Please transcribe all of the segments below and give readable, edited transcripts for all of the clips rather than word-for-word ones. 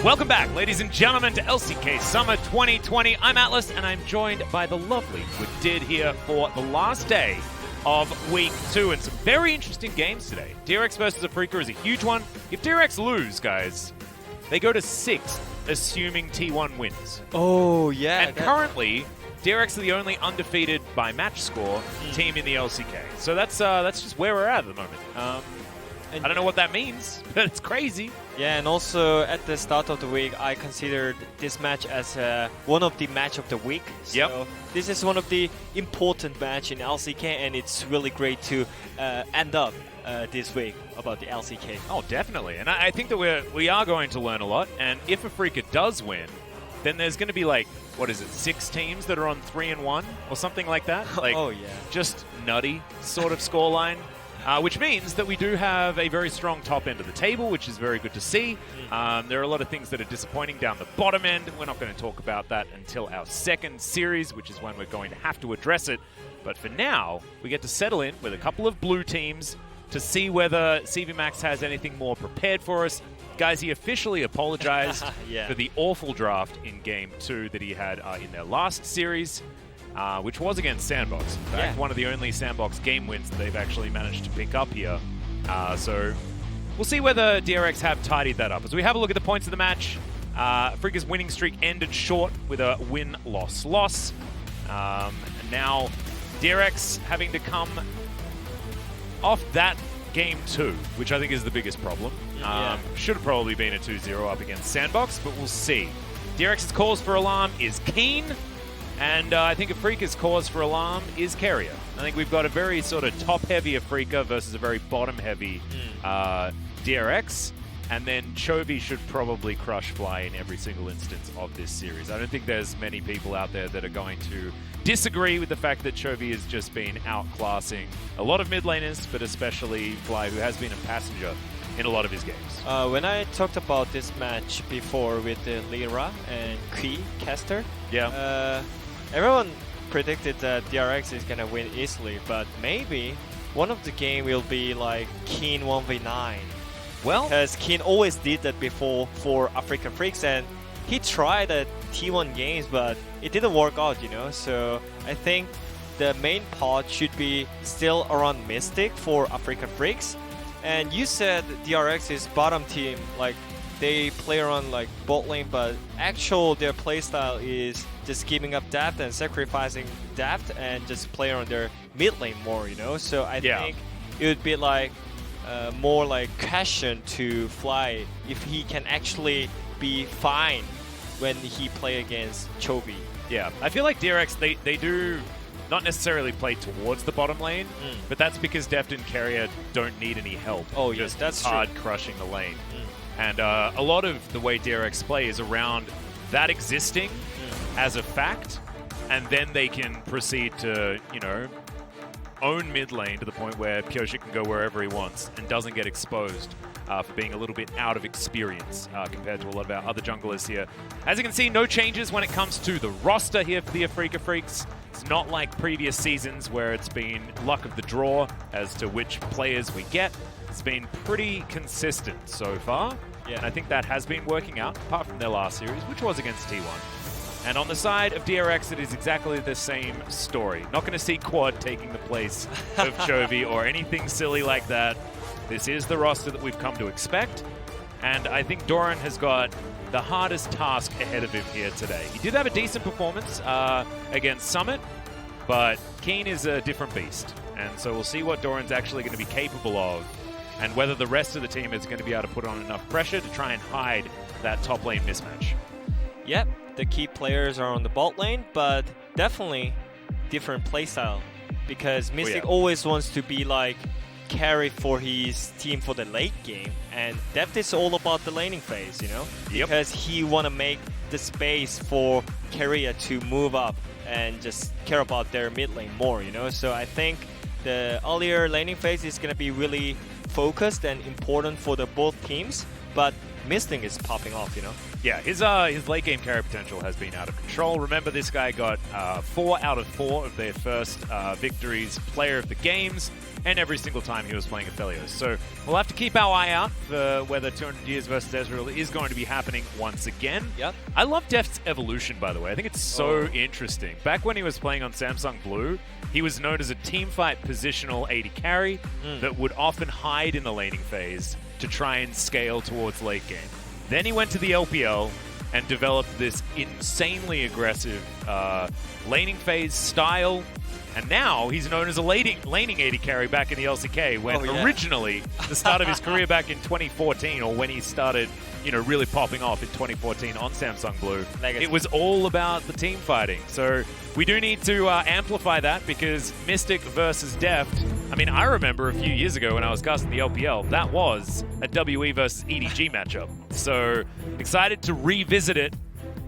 Welcome back, ladies and gentlemen, to LCK Summer 2020. I'm Atlas, and I'm joined by the lovely Did here for the last day of Week 2, and some very interesting games today. DRX versus Afreeca is a huge one. If DRX lose, guys, they go to 6th, assuming T1 wins. Oh, yeah. And currently, DRX are the only undefeated by match score team in the LCK. So that's just where we're at the moment. I don't know what that means, but it's crazy. Yeah, and also at the start of the week, I considered this match as one of the match of the week. So this is one of the important match in LCK, and it's really great to end up this week about the LCK. Oh, definitely. And I think that we are going to learn a lot. And if Afreeca does win, then there's going to be like, what is it, 6 teams that are on 3-1 or something like that? Like, oh, yeah. Just nutty sort of scoreline. Which means that we do have a very strong top end of the table, which is very good to see. There are a lot of things that are disappointing down the bottom end. We're not going to talk about that until our second series, which is when we're going to have to address it. But for now, we get to settle in with a couple of blue teams to see whether CV Max has anything more prepared for us. Guys, he officially apologized for the awful draft in Game 2 that he had in their last series. Which was against Sandbox. In fact, one of the only Sandbox game wins that they've actually managed to pick up here. So we'll see whether DRX have tidied that up. As we have a look at the points of the match, Afreeca's winning streak ended short with a win-loss-loss. And now DRX having to come off that Game 2, which I think is the biggest problem. Should have probably been a 2-0 up against Sandbox, but we'll see. DRX's cause for alarm is Keen. And I think Afreeca's cause for alarm is Carrier. I think we've got a very sort of top-heavy Afreeca versus a very bottom-heavy DRX. And then Chovy should probably crush Fly in every single instance of this series. I don't think there's many people out there that are going to disagree with the fact that Chovy has just been outclassing a lot of mid laners, but especially Fly, who has been a passenger in a lot of his games. When I talked about this match before with the Lyra and Key caster, everyone predicted that DRX is gonna win easily, but maybe one of the game will be like Keen 1v9. Well, because Keen always did that before for Afreeca Freecs, and he tried at T1 games, but it didn't work out, you know. So I think the main part should be still around Mystic for Afreeca Freecs. And you said DRX is bottom team, like they play around like bot lane, but their playstyle is just giving up depth and sacrificing depth and just play around their mid lane more, you know. So I think it would be like more like question to Fly if he can actually be fine when he play against Chovy. Yeah, I feel like DRX, they do not necessarily play towards the bottom lane, but that's because Deft and Carrier don't need any help. Oh, yes, that's hard true. crushing the lane. And a lot of the way DRX play is around that existing as a fact, and then they can proceed to, you know, own mid lane to the point where Pyosik can go wherever he wants and doesn't get exposed for being a little bit out of experience compared to a lot of our other junglers here. As you can see, no changes when it comes to the roster here for the Afreeca Freecs. It's not like previous seasons where it's been luck of the draw as to which players we get. It's been pretty consistent so far, and I think that has been working out, apart from their last series, which was against T1. And on the side of DRX, it is exactly the same story. Not going to see Quad taking the place of Chovy or anything silly like that. This is the roster that we've come to expect, and I think Doran has got the hardest task ahead of him here today. He did have a decent performance against Summit, but Keen is a different beast, and so we'll see what Doran's actually going to be capable of, and whether the rest of the team is going to be able to put on enough pressure to try and hide that top lane mismatch. Yep, the key players are on the bot lane, but definitely different playstyle, because Mystic always wants to be like carry for his team for the late game, and Deft is all about the laning phase, you know, because he want to make the space for Carrier to move up and just care about their mid lane more, you know. So I think the earlier laning phase is going to be really focused and important for the both teams, but Mystic is popping off, you know? Yeah, his late game carry potential has been out of control. Remember, this guy got 4 out of 4 of their first victories, player of the games, and every single time he was playing Aphelios. So we'll have to keep our eye out for whether 200 Years versus Ezreal is going to be happening once again. Yep. I love Deft's evolution, by the way. I think it's so interesting. Back when he was playing on Samsung Blue, he was known as a teamfight positional AD carry that would often hide in the laning phase to try and scale towards late game. Then he went to the LPL and developed this insanely aggressive laning phase style. And now he's known as a laning AD carry back in the LCK when originally, the start of his career back in 2014, or when he started, you know, really popping off in 2014 on Samsung Blue, it was all about the team fighting. So we do need to amplify that, because Mystic versus Deft, I mean, I remember a few years ago when I was casting the LPL, that was a WE versus EDG matchup. So excited to revisit it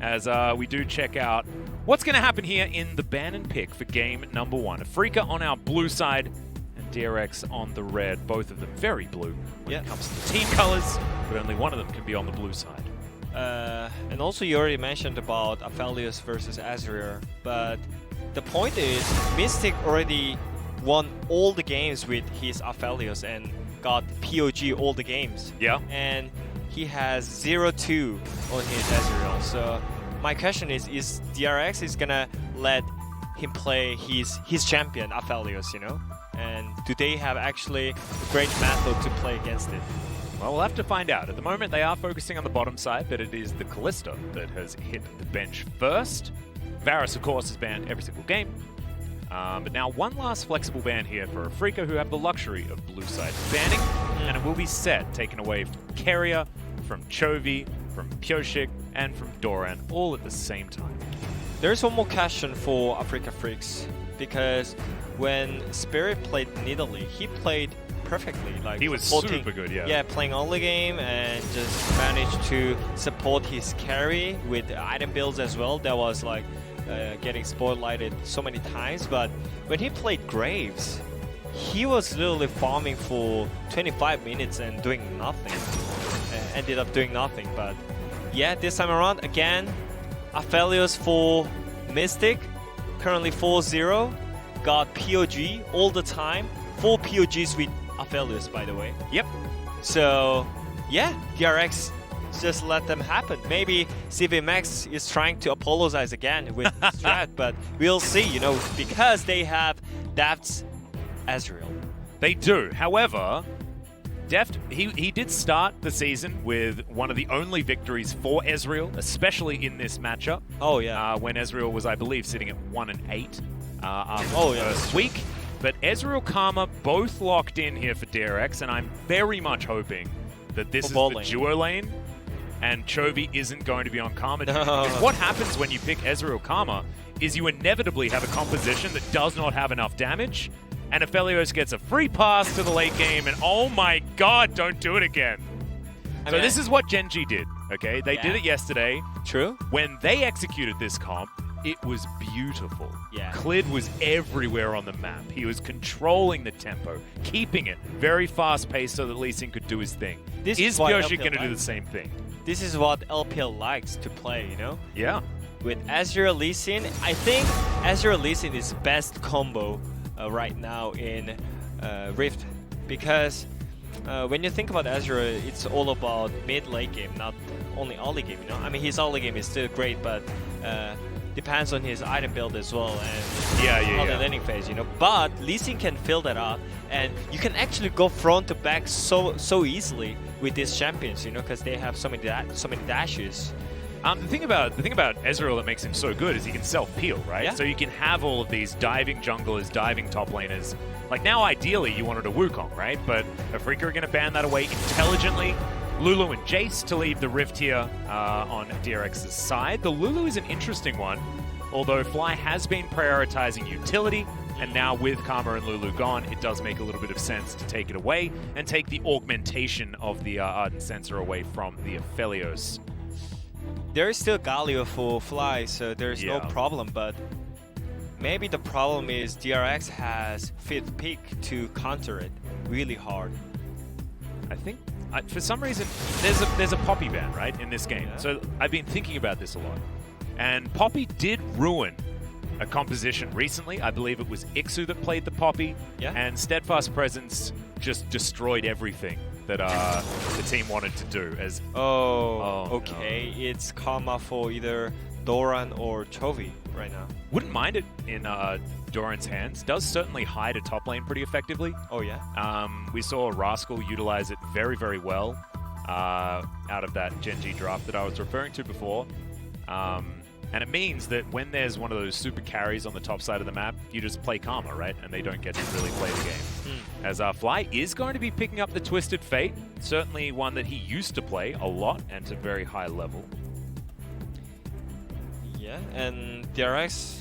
as we do check out what's going to happen here in the ban and pick for game number 1. Afreeca on our blue side and DRX on the red. Both of them very blue when it comes to the team colors, but only one of them can be on the blue side. And also you already mentioned about Aphelios versus Azure, but the point is Mystic already won all the games with his Aphelios and got POG all the games. Yeah. And he has 0-2 on his Azure. So my question is DRX is gonna let him play his champion Aphelios, you know? And do they have actually a great method to play against it? Well, we'll have to find out. At the moment, they are focusing on the bottom side, but it is the Kalista that has hit the bench first. Varus, of course, is banned every single game. But now one last flexible ban here for Afreeca, who have the luxury of blue side banning, and it will be set, taken away from Keria, from Chovy, from Pyoshik, and from Doran, all at the same time. There's one more question for Afreeca Freecs, because when Spirit played Nidalee, he played perfectly. Like he was super good, yeah. Yeah, playing early game and just managed to support his carry with item builds as well. That was like getting spotlighted so many times. But when he played Graves, he was literally farming for 25 minutes and doing nothing. Ended up doing nothing. But yeah, this time around, again, Aphelios for Mystic, currently 4-0, got POG all the time. 4 POGs with Aphelios, by the way. Yep. So, yeah, DRX just let them happen. Maybe CVMX is trying to apologize again with Strat, but we'll see, you know, because they have Deft's Ezreal. They do. However, Deft, he did start the season with one of the only victories for Ezreal, especially in this matchup. Oh, yeah. When Ezreal was, I believe, sitting at 1-8 after the first week. But Ezreal Karma both locked in here for DRX, and I'm very much hoping that this is the duo lane and Chovy isn't going to be on Karma. Because what happens when you pick Ezreal Karma is you inevitably have a composition that does not have enough damage, and Aphelios gets a free pass to the late game, and oh my god, don't do it again. So this is what Gen G did, okay? They did it yesterday. True. When they executed this comp, it was beautiful. Yeah. Clid was everywhere on the map. He was controlling the tempo, keeping it very fast-paced so that Lee Sin could do his thing. Is Pyoshik going to do the same thing? This is what LPL likes to play, you know? Yeah. With Azure Lee Sin, I think Azure Lee Sin is best combo right now in Rift, because when you think about Azure, it's all about mid-late game, not only early game, you know? I mean, his early game is still great, but depends on his item build as well and the laning phase, you know. But Lee Sin can fill that up, and you can actually go front to back so easily with these champions, you know, because they have so many dashes. The thing about Ezreal that makes him so good is he can self-peel, right? Yeah. So you can have all of these diving junglers, diving top laners. Like now, ideally, you wanted a Wukong, right? But Afreeca are going to ban that away intelligently. Lulu and Jace to leave the Rift here on DRX's side. The Lulu is an interesting one, although Fly has been prioritizing utility, and now with Karma and Lulu gone, it does make a little bit of sense to take it away and take the augmentation of the Ardent Sensor away from the Aphelios. There is still Galio for Fly, so there's no problem, but maybe the problem is DRX has 5th pick to counter it really hard. I think for some reason, there's a Poppy ban, right, in this game. Yeah. So I've been thinking about this a lot. And Poppy did ruin a composition recently. I believe it was Ixu that played the Poppy. Yeah. And Steadfast Presence just destroyed everything that the team wanted to do. As Okay. No. It's karma for either Doran or Chovy right now. Wouldn't mind it in Doran's hands. Does certainly hide a top lane pretty effectively. Oh, yeah? We saw Rascal utilize it very, very well out of that Gen G draft that I was referring to before. And it means that when there's one of those super carries on the top side of the map, you just play Karma, right? And they don't get to really play the game. As Fly is going to be picking up the Twisted Fate, certainly one that he used to play a lot and to very high level. Yeah, and DRX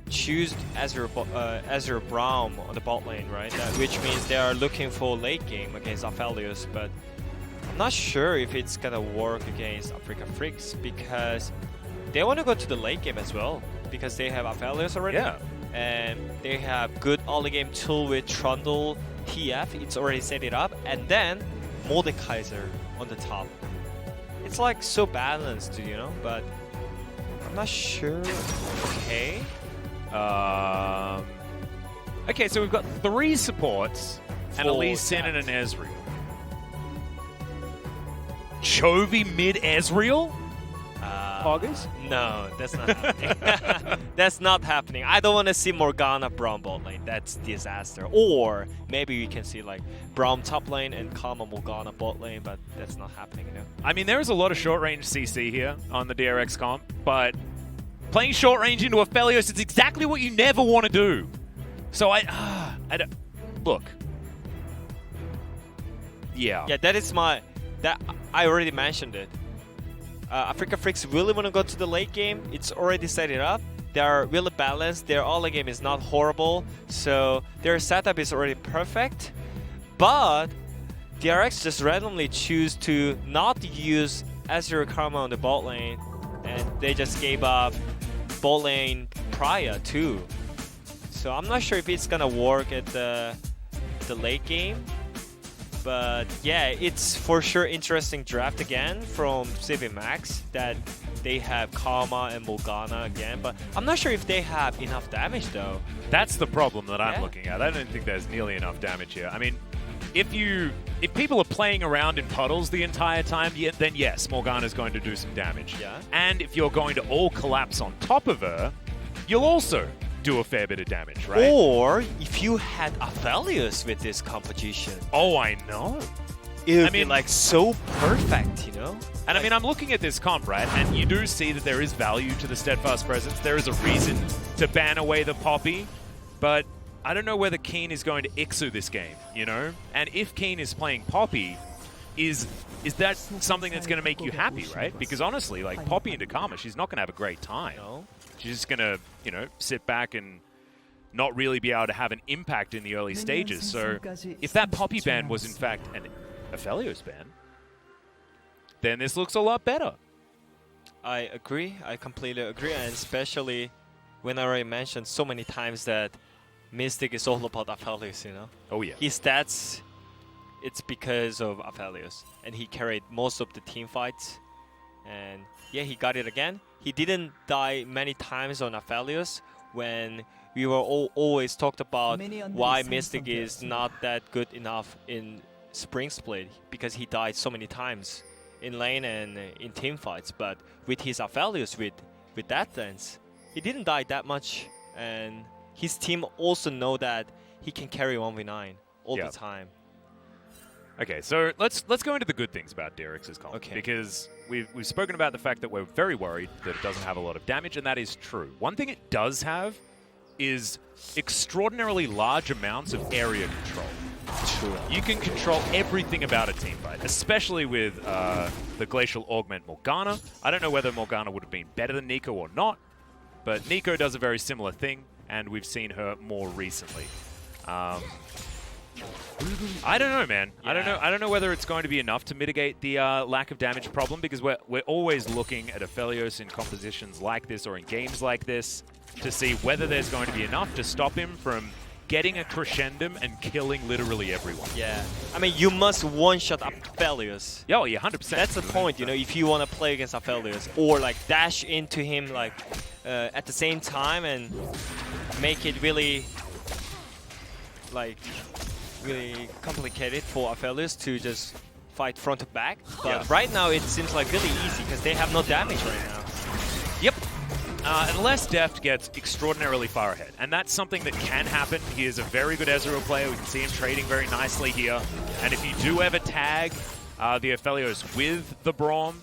choose Azure Braum on the bot lane, right? Which means they are looking for late game against Aphelios, but I'm not sure if it's gonna work against Afreeca Freecs because they want to go to the late game as well because they have Aphelios already. Yeah. And they have good early game tool with Trundle, TF, it's already set it up, and then Mordekaiser on the top. It's like so balanced, you know, but I'm not sure. Okay. Okay, so we've got 3 supports and at least Sin and an Ezreal. Chovy mid Ezreal? Poggers? No, that's not happening. That's not happening. I don't want to see Morgana Braum bot lane. That's disaster. Or maybe we can see like Braum top lane and Karma Morgana bot lane, but that's not happening, you know? I mean, there is a lot of short-range CC here on the DRX comp, but playing short-range into Aphelios is exactly what you never want to do. So I don't... Look. Yeah. Yeah, that is my... I already mentioned it. Afreeca Freecs really want to go to the late game. It's already set it up. They are really balanced. Their early game is not horrible. So their setup is already perfect. But DRX just randomly choose to not use Azure Karma on the bot lane. And they just gave up bot lane Priya too. So I'm not sure if it's going to work at the late game. But yeah, it's for sure interesting draft again from CV Max that they have Karma and Morgana again. But I'm not sure if they have enough damage though. That's the problem that I'm looking at. I don't think there's nearly enough damage here. I mean, if people are playing around in puddles the entire time, then yes, Morgana's going to do some damage. Yeah. And if you're going to all collapse on top of her, you'll also do a fair bit of damage, right? Or if you had Aphelios with this composition. Oh, I know. It would be like so perfect, you know? And I mean, I'm looking at this comp, right? And you do see that there is value to the Steadfast Presence. There is a reason to ban away the Poppy, but I don't know whether Keen is going to Ixu this game, you know? And if Keen is playing Poppy, is that something that's going to make you happy, right? Because honestly, like Poppy into Karma, she's not going to have a great time. No. She's just going to, you know, sit back and not really be able to have an impact in the early stages. So if that Poppy ban was in fact an Aphelios ban, then this looks a lot better. I agree. I completely agree. And especially when I already mentioned so many times that Mystic is all about Aphelios, you know? Oh, yeah. His stats, it's because of Aphelios. And he carried most of the team fights. And yeah, he got it again. He didn't die many times on Aphelios when we were always talked about why Mystic is not that good enough in Spring Split because he died so many times in lane and in team fights. But with his Aphelios, with that dance, he didn't die that much. And his team also know that he can carry 1v9 all the time. Okay, so let's go into the good things about DRX's comp. Okay. Because we've spoken about the fact that we're very worried that it doesn't have a lot of damage, and that is true. One thing it does have is extraordinarily large amounts of area control. True. You can control everything about a teamfight, especially with the Glacial Augment Morgana. I don't know whether Morgana would have been better than Nico or not, but Nico does a very similar thing, and we've seen her more recently. I don't know, man. Yeah. I don't know whether it's going to be enough to mitigate the lack of damage problem, because we're always looking at Aphelios in compositions like this or in games like this to see whether there's going to be enough to stop him from getting a crescendum and killing literally everyone. Yeah. I mean, you must one-shot Aphelios. Oh, yeah, 100%. That's the point, you know, if you want to play against Aphelios. Or, like, dash into him, like, at the same time and make it really, like, really complicated for Aphelios to just fight front to back. But right now, it seems like really easy because they have no damage right now. Yep. Unless Deft gets extraordinarily far ahead. And that's something that can happen. He is a very good Ezreal player. We can see him trading very nicely here. And if you do ever tag the Aphelios with the Braum,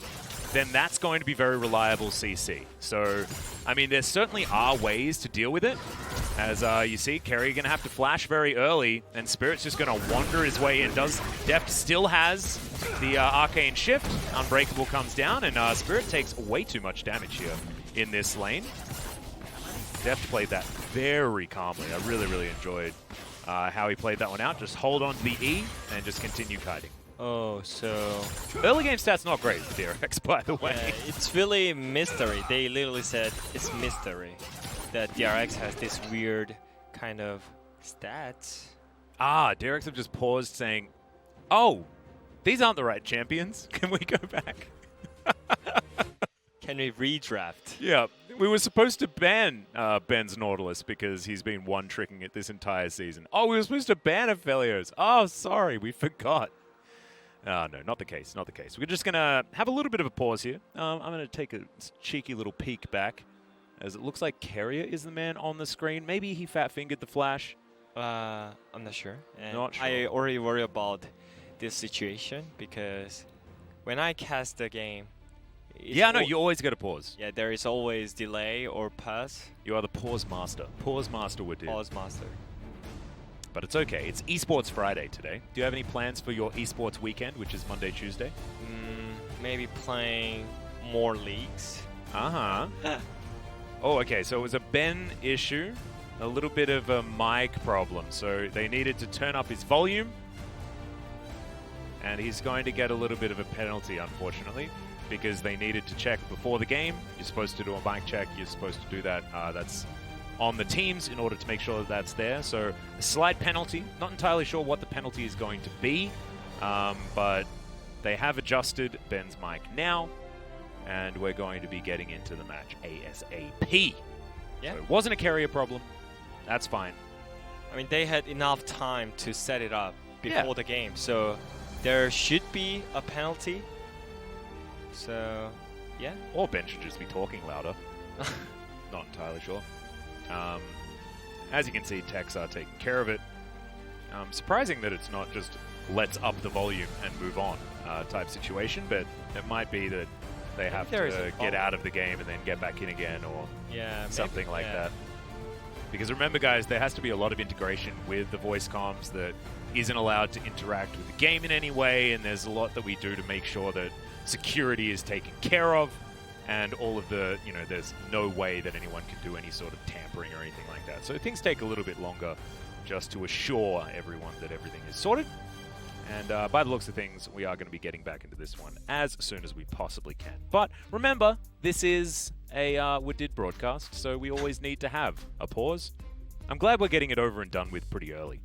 then that's going to be very reliable CC. So, I mean, there certainly are ways to deal with it. As you see, Kerry going to have to flash very early, and Spirit's just going to wander his way in. Deft still has the Arcane Shift. Unbreakable comes down, and Spirit takes way too much damage here in this lane. Deft played that very calmly. I really, really enjoyed how he played that one out. Just hold on to the E and just continue kiting. Oh, so... Early game stats not great for DRX, by the way. Yeah, it's really mystery. They literally said it's mystery that DRX has this weird kind of stats. DRX have just paused saying, oh, these aren't the right champions. Can we go back? Can we redraft? Yeah, we were supposed to ban Ben's Nautilus because he's been one-tricking it this entire season. Oh, we were supposed to ban Aphelios. Oh, sorry, we forgot. No, not the case, not the case. We're just going to have a little bit of a pause here. I'm going to take a cheeky little peek back, as it looks like Carrier is the man on the screen. Maybe he fat-fingered the flash. I'm not sure. And not sure. I already worry about this situation because when I cast the game... Yeah, no, you always got to pause. Yeah, there is always delay or pause. You are the pause master. Pause master would do. Pause master. But it's okay. It's Esports Friday today. Do you have any plans for your Esports weekend, which is Monday, Tuesday? Maybe playing more leagues. Uh-huh. Oh, okay. So it was a Ben issue, a little bit of a mic problem. So they needed to turn up his volume. And he's going to get a little bit of a penalty, unfortunately, because they needed to check before the game. You're supposed to do a mic check. You're supposed to do that. That's on the teams in order to make sure that that's there. So a slight penalty. Not entirely sure what the penalty is going to be, but they have adjusted Ben's mic now, and we're going to be getting into the match ASAP. Yeah. So it wasn't a carrier problem. That's fine. I mean, they had enough time to set it up before the game, so there should be a penalty. So, yeah. Or Ben should just be talking louder. Not entirely sure. As you can see, techs are taking care of it. Surprising that it's not just let's up the volume and move on type situation, but it might be that they have to get out of the game and then get back in again, or something like that. Because remember, guys, there has to be a lot of integration with the voice comms that isn't allowed to interact with the game in any way, and there's a lot that we do to make sure that security is taken care of, and all of the, there's no way that anyone can do any sort of tampering or anything like that. So things take a little bit longer just to assure everyone that everything is sorted. And by the looks of things, we are going to be getting back into this one as soon as we possibly can. But remember, this is a Woodid broadcast, so we always need to have a pause. I'm glad we're getting it over and done with pretty early,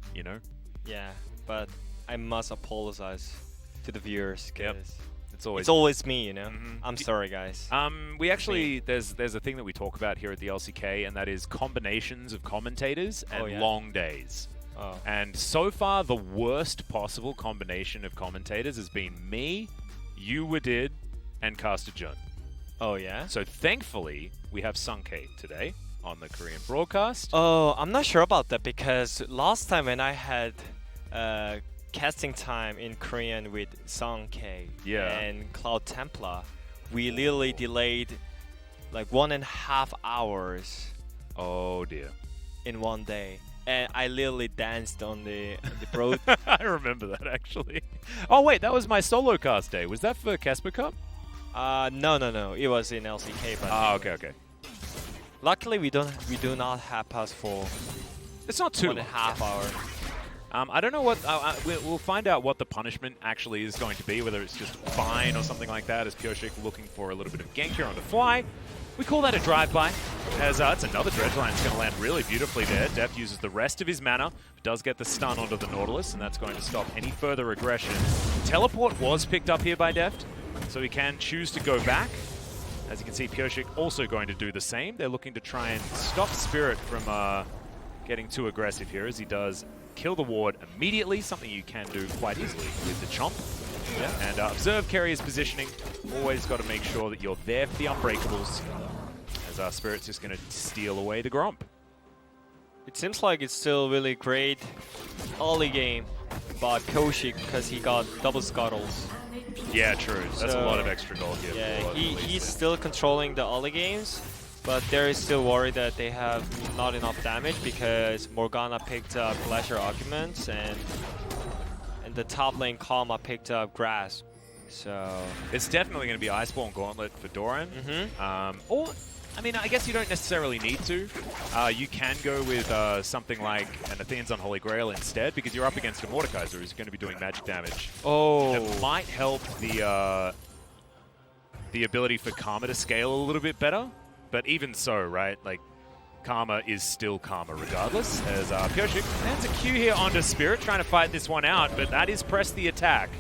Yeah, but I must apologize to the viewers, because it's always me, I'm sorry, guys. We actually, there's a thing that we talk about here at the LCK, and that is combinations of commentators and long days. Oh. And so far, the worst possible combination of commentators has been me, you Woodid, and Caster Jun. Oh, yeah? So thankfully, we have Sunke today on the Korean broadcast. Oh, I'm not sure about that, because last time when I had casting time in Korean with Sunke and Cloud Templar, we literally delayed like 1.5 hours. Oh dear. In one day. And I literally danced on the broad. I remember that, actually. Oh wait, that was my solo cast day. Was that for Casper Cup? No. It was in LCK. But okay. Luckily, we do not have pass for it's not too 1.5 hours. I don't know what... we'll find out what the punishment actually is going to be, whether it's just fine or something like that, as PureShick looking for a little bit of gank here on the fly. We call that a drive-by, as it's another dredge line that's going to land really beautifully there. Deft uses the rest of his mana, does get the stun onto the Nautilus, and that's going to stop any further aggression. Teleport was picked up here by Deft, so he can choose to go back. As you can see, PureShick also going to do the same. They're looking to try and stop Spirit from getting too aggressive here, as he does kill the ward immediately, something you can do quite easily with the Chomp. Yeah. And observe carrier's positioning. Always got to make sure that you're there for the unbreakables, as our Spirit's just going to steal away the Gromp. It seems like it's still really great early game by PureShick because he got double scuttles. Yeah, true. That's a lot of extra gold here. Yeah, he's still controlling the early games, but there is still worry that they have not enough damage because Morgana picked up Glacier Arguments and the top lane Karma picked up Grass. So it's definitely going to be Iceborne Gauntlet for Doran. Or, I mean, I guess you don't necessarily need to. You can go with something like an Athene's Unholy Grail instead, because you're up against a Mordekaiser who's going to be doing magic damage. Oh, it might help the ability for Karma to scale a little bit better. But even so, right, like, Karma is still Karma regardless, as PureShick lands a Q here onto Spirit, trying to fight this one out, but that is press the attack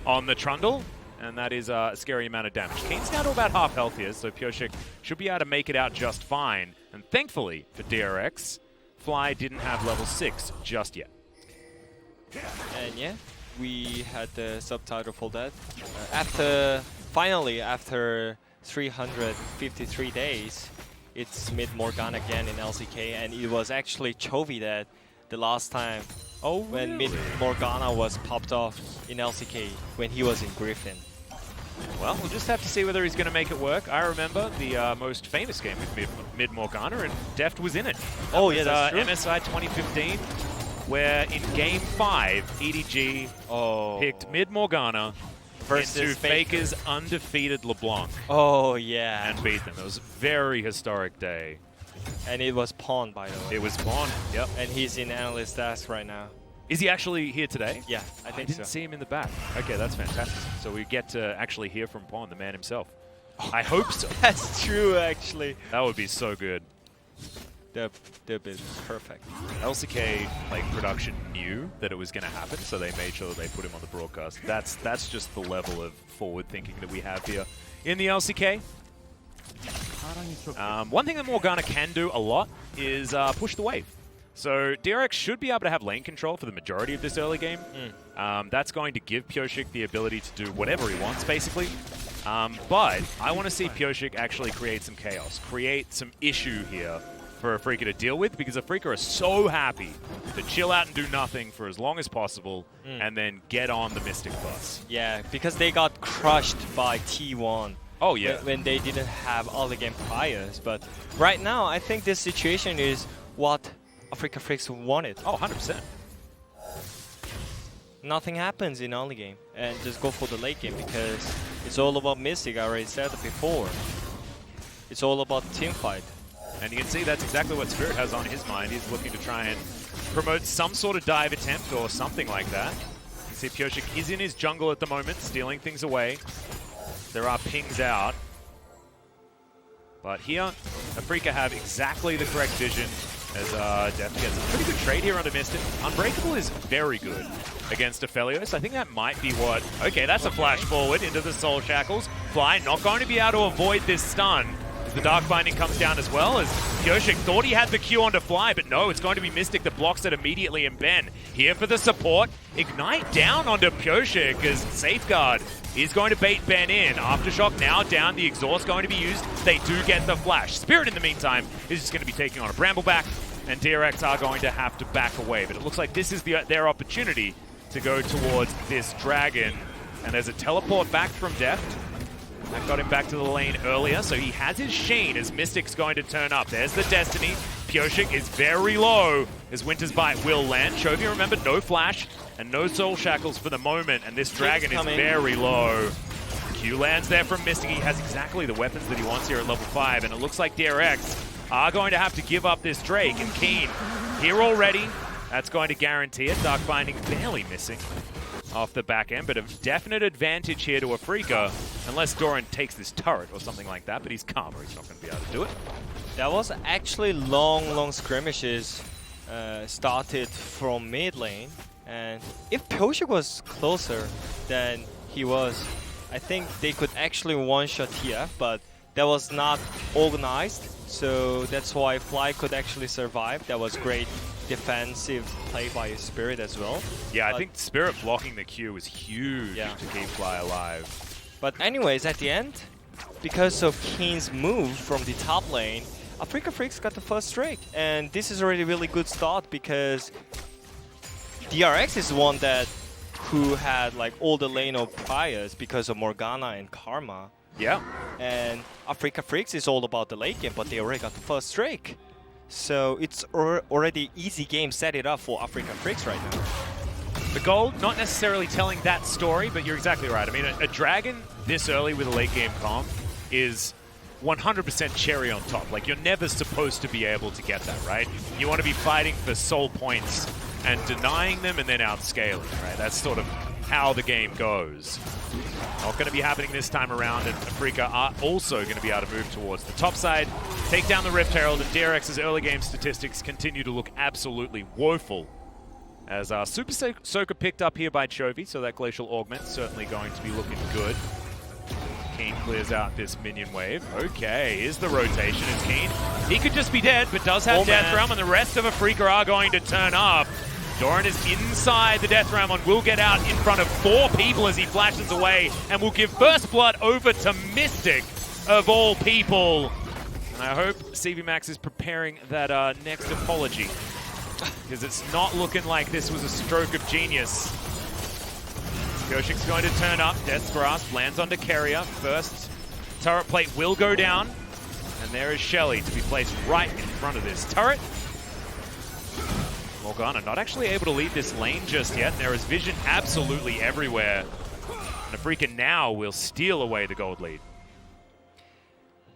on the Trundle, and that is a scary amount of damage. Keen's down to about half health here, so PureShick should be able to make it out just fine. And thankfully for DRX, Fly didn't have level 6 just yet. And yeah, we had the subtitle for that. Finally, after 353 days, it's mid Morgana again in LCK, and it was actually Chovy that the last time when mid Morgana was popped off in LCK when he was in Griffin. Well, we'll just have to see whether he's going to make it work. I remember the most famous game with mid Morgana, and Deft was in it. Oh yeah, that's true. MSI 2015, where in Game 5, EDG picked mid Morgana versus Faker's undefeated LeBlanc. Oh yeah. And beat them. It was a very historic day. And it was Pawn, by the way. It was Pawn, yep. And he's in Analyst Desk right now. Is he actually here today? Yeah, I think so. I didn't see him in the back. Okay, that's fantastic. So we get to actually hear from Pawn, the man himself. I hope so. That's true, actually. That would be so good. That'd be perfect. LCK production knew that it was going to happen, so they made sure that they put him on the broadcast. That's just the level of forward thinking that we have here in the LCK. One thing that Morgana can do a lot is push the wave. So DRX should be able to have lane control for the majority of this early game. That's going to give PureShick the ability to do whatever he wants, basically. But I want to see PureShick actually create some chaos, create some issue here for Afreeca to deal with, because Afreeca are so happy to chill out and do nothing for as long as possible and then get on the Mystic bus. Yeah, because they got crushed by T1. Oh yeah. When they didn't have all the game priors. But right now, I think this situation is what Afreeca Freecs wanted. Oh, 100%. Nothing happens in early game, and just go for the late game, because it's all about Mystic. I already said it before. It's all about team fight. And you can see that's exactly what Spirit has on his mind. He's looking to try and promote some sort of dive attempt or something like that. You can see PureShick is in his jungle at the moment, stealing things away. There are pings out. But here, Afreeca have exactly the correct vision, as Deft gets a pretty good trade here under Mystic. Unbreakable is very good against Aphelios. I think that might be what... Okay, that's a flash forward into the Soul Shackles. Fly not going to be able to avoid this stun. The Dark Binding comes down as well, as PureShick thought he had the Q onto Fly, but no, it's going to be Mystic that blocks it immediately, and Ben here for the support. Ignite down onto PureShick as Safeguard is going to bait Ben in. Aftershock now down, the exhaust going to be used. They do get the flash. Spirit in the meantime is just going to be taking on a Brambleback, and DRX are going to have to back away, but it looks like this is their opportunity to go towards this Dragon, and there's a teleport back from Deft. That got him back to the lane earlier, so he has his Sheen as Mystic's going to turn up. There's the Destiny. PureShick is very low as Winter's Bite will land. Chovy, remember, no flash and no Soul Shackles for the moment, and this Dragon is very low. Q lands there from Mystic. He has exactly the weapons that he wants here at level 5, and it looks like DRX are going to have to give up this Drake, and Keen here already. That's going to guarantee it. Dark Binding barely missing off the back end, but a definite advantage here to Afreeca, unless Doran takes this turret or something like that, but he's Karma, he's not going to be able to do it. That was actually long skirmishes started from mid lane, and if Pyoshik was closer than he was, I think they could actually one-shot TF, but that was not organized, so that's why Fly could actually survive. That was great defensive play by Spirit as well. Yeah, I think Spirit blocking the Q was huge to keep Fly alive. But anyways, at the end, because of Keen's move from the top lane, Afreeca Freecs got the first streak. And this is already a really good start because DRX is one that who had like all the lane of priors because of Morgana and Karma. Yeah. And Afreeca Freecs is all about the late game, but they already got the first streak. So it's already easy game set it up for Afreeca Freecs right now. The gold, not necessarily telling that story, but you're exactly right. I mean, a Dragon this early with a late game comp is 100% cherry on top. Like, you're never supposed to be able to get that, right? You want to be fighting for soul points and denying them and then outscaling, right? That's sort of how the game goes. Not going to be happening this time around, and Afreeca are also going to be able to move towards the top side, take down the Rift Herald, and DRX's early game statistics continue to look absolutely woeful. As Super Soaker picked up here by Chovy, so that Glacial Augment certainly going to be looking good. Keen clears out this minion wave. Okay, here's the rotation as Keen. He could just be dead, but does have Death Realm, and the rest of Afreeca are going to turn up. Doran is inside the Death Realm and will get out in front of 4 people as he flashes away and will give First Blood over to Mystic, of all people. And I hope CV Max is preparing that next apology, because it's not looking like this was a stroke of genius. Pyoshik's going to turn up. Death's Grasp lands onto Keria. First turret plate will go down. And there is Shelly to be placed right in front of this turret. Morgana not actually able to leave this lane just yet. There is vision absolutely everywhere. And Afreeca now will steal away the gold lead.